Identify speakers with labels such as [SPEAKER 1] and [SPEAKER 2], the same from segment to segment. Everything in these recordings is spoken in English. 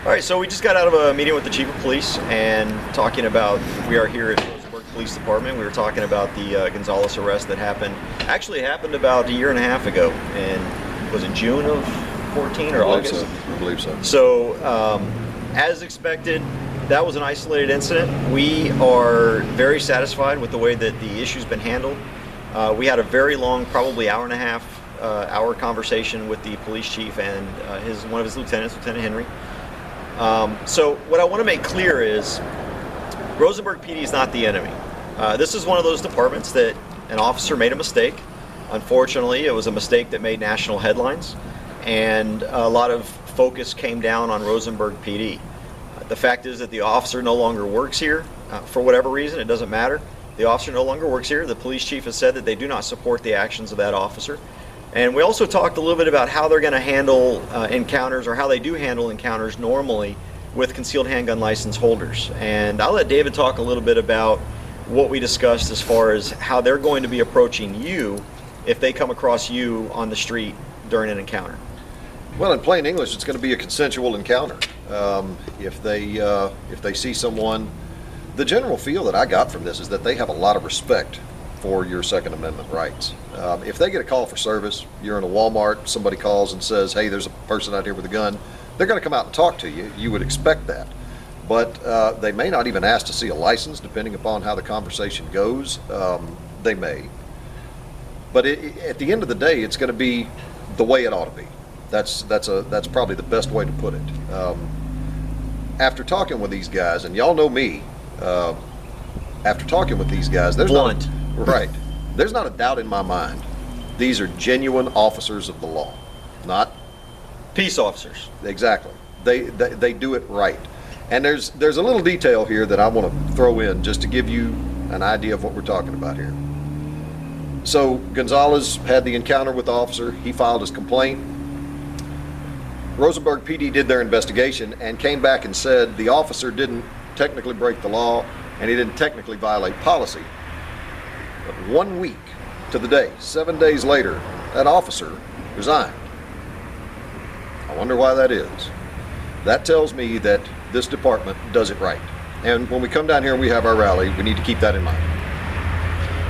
[SPEAKER 1] All right, so we just got out of a meeting with the Chief of Police and talking about, we are here at Rosenberg Police Department. We were talking about the Gonzalez arrest that actually happened about a year and a half ago. And was it June of 14 or August?
[SPEAKER 2] I believe so.
[SPEAKER 1] So, as expected, that was an isolated incident. We are very satisfied with the way that the issue's been handled. We had a very long, probably hour and a half, hour conversation with the police chief and one of his lieutenants, Lieutenant Henry. So what I want to make clear is Rosenberg PD is not the enemy. This is one of those departments that an officer made a mistake. Unfortunately, it was a mistake that made national headlines, and a lot of focus came down on Rosenberg PD. The fact is that the officer no longer works here. For whatever reason, it doesn't matter. The officer no longer works here. The police chief has said that they do not support the actions of that officer. And we also talked a little bit about how they're going to handle encounters, or how they do handle encounters normally with concealed handgun license holders. And I'll let David talk a little bit about what we discussed as far as how they're going to be approaching you if they come across you on the street during an encounter.
[SPEAKER 2] Well, in plain English, it's going to be a consensual encounter. If they see someone, the general feel that I got from this is that they have a lot of respect for your Second Amendment rights. If they get a call for service, you're in a Walmart, somebody calls and says, hey, there's a person out here with a gun, they're going to come out and talk to you. You would expect that. But they may not even ask to see a license, depending upon how the conversation goes. They may. But at the end of the day, it's going to be the way it ought to be. That's probably the best way to put it. After talking with these guys, and y'all know me, after talking with these guys, there's
[SPEAKER 1] blunt.
[SPEAKER 2] Right. There's not a doubt in my mind. These are genuine officers of the law, not
[SPEAKER 1] Peace officers.
[SPEAKER 2] Exactly. They do it right. And there's a little detail here that I want to throw in just to give you an idea of what we're talking about here. So Gonzalez had the encounter with the officer. He filed his complaint. Rosenberg PD did their investigation and came back and said the officer didn't technically break the law and he didn't technically violate policy. But 1 week to the day, 7 days later, that officer resigned. I wonder why that is. That tells me that this department does it right. And when we come down here and we have our rally, we need to keep that in mind.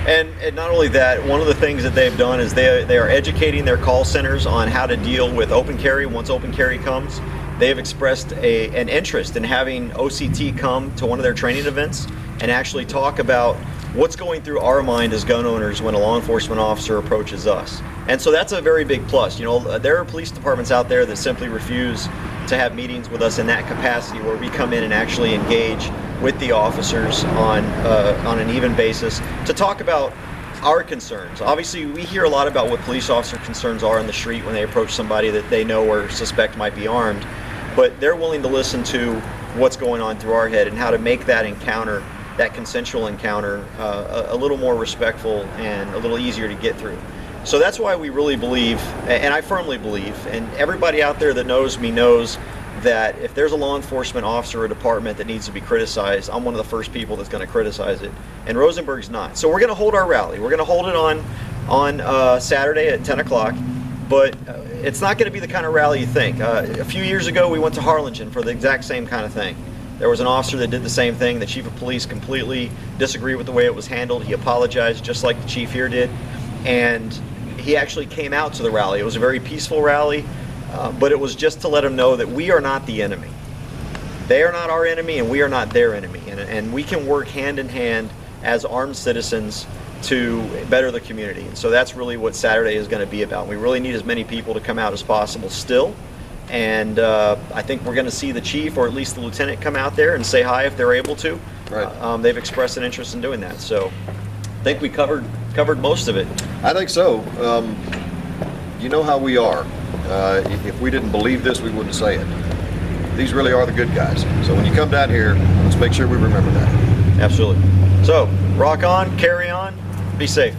[SPEAKER 1] And not only that, one of the things that they've done is they are educating their call centers on how to deal with open carry once open carry comes. They have expressed an interest in having OCT come to one of their training events and actually talk about what's going through our mind as gun owners when a law enforcement officer approaches us. And so that's a very big plus. You know, there are police departments out there that simply refuse to have meetings with us in that capacity, where we come in and actually engage with the officers on an even basis to talk about our concerns. Obviously, we hear a lot about what police officer concerns are on the street when they approach somebody that they know or suspect might be armed, but they're willing to listen to what's going on through our head and how to make that encounter, that consensual encounter, a little more respectful and a little easier to get through. So that's why we really believe, and I firmly believe, and everybody out there that knows me knows that if there's a law enforcement officer or department that needs to be criticized, I'm one of the first people that's going to criticize it, and Rosenberg's not. So we're going to hold our rally. We're going to hold it on Saturday at 10 o'clock, but it's not going to be the kind of rally you think. A few years ago, we went to Harlingen for the exact same kind of thing. There was an officer that did the same thing. The chief of police completely disagreed with the way it was handled. He apologized, just like the chief here did, and he actually came out to the rally. It was a very peaceful rally, but it was just to let them know that we are not the enemy. They are not our enemy, and we are not their enemy. And we can work hand in hand as armed citizens to better the community. And so that's really what Saturday is going to be about. We really need as many people to come out as possible still. And I think we're going to see the chief, or at least the lieutenant, come out there and say hi if they're able to.
[SPEAKER 2] Right.
[SPEAKER 1] They've expressed an interest in doing that. So I think we covered most of it.
[SPEAKER 2] I think so. You know how we are. If we didn't believe this, we wouldn't say it. These really are the good guys. So when you come down here, let's make sure we remember that.
[SPEAKER 1] Absolutely. So rock on, carry on, be safe.